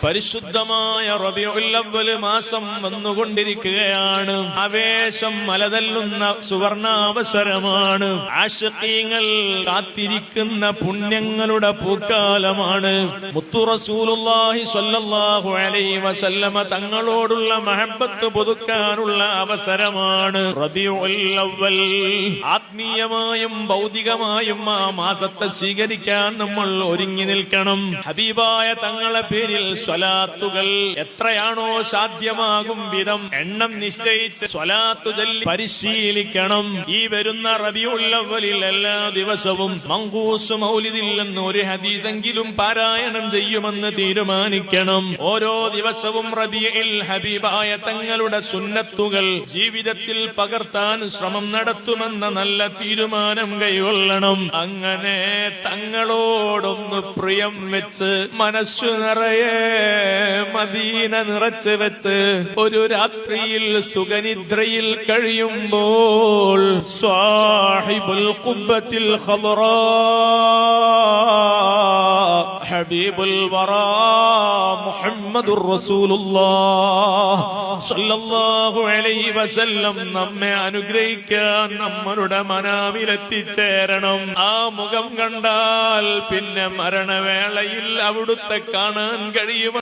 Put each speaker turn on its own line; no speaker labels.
പരിശുദ്ധമായ റബീഉൽ അവ്വൽ മാസം വന്നുകൊണ്ടിരിക്കുകയാണ്. ആവേശം മലതല്ലുന്ന സുവർണാവസരമാണ്. ആശിഖീങ്ങൾ കാത്തിരിക്കുന്ന പുണ്യങ്ങളുടെ പൂക്കാലമാണ്. മുത്തു റസൂലുള്ളാഹി സ്വല്ലല്ലാഹു അലൈഹി വസല്ലമ തങ്ങളോടുള്ള മഹബ്ബത്ത് പുതുക്കാനുള്ള അവസരമാണ് റബീഉൽ അവ്വൽ. ആത്മീയമായും ഭൗതികമായും ആ മാസത്തെ സ്വീകരിക്കാൻ നമ്മൾ ഒരുങ്ങി നിൽക്കണം. ഹബീബായ തങ്ങളെ പേരിൽ സ്വലാത്തുകൾ എത്രയാണോ സാധ്യമാകും വിധം എണ്ണം നിശ്ചയിച്ച് സ്വലാത്തു ചൊല്ലി പരിശീലിക്കണം. ഈ വരുന്ന റബീഉൽ അവ്വലിൽ എല്ലാ ദിവസവും മങ്കൂസ് മൗലിദിൽ നിന്ന് ഒരു ഹദീസെങ്കിലും പാരായണം ചെയ്യുമെന്ന് തീരുമാനിക്കണം. ഓരോ ദിവസവും റബീഉൽ ഹബീബായ തങ്ങളുടെ സുന്നത്തുകൾ ജീവിതത്തിൽ പകർത്താൻ ശ്രമം നടത്തുമെന്ന നല്ല തീരുമാനം കൈകൊള്ളണം. അങ്ങനെ തങ്ങളോടൊന്ന് പ്രിയം വെച്ച് മനസ്സു നിറയെ മദീന നിറച്ച് വെച്ച് ഒരു രാത്രിയിൽ സുഖനിദ്രയിൽ കഴിയുമ്പോൾ സാഹിബുൽ ഖുബ്ബത്തിൽ ഖദറാ ഹബീബുൽ വറാ മുഹമ്മദുർ റസൂലുള്ളാഹ് സ്വല്ലല്ലാഹു അലൈഹി വസല്ലം നമ്മെ അനുഗ്രഹിക്കാൻ നമ്മളുടെ മനാവിലെത്തിച്ചേരണം. ആ മുഖം കണ്ടാൽ പിന്നെ മരണവേളയിൽ അവിടുത്തെ കാണാൻ കഴിയും.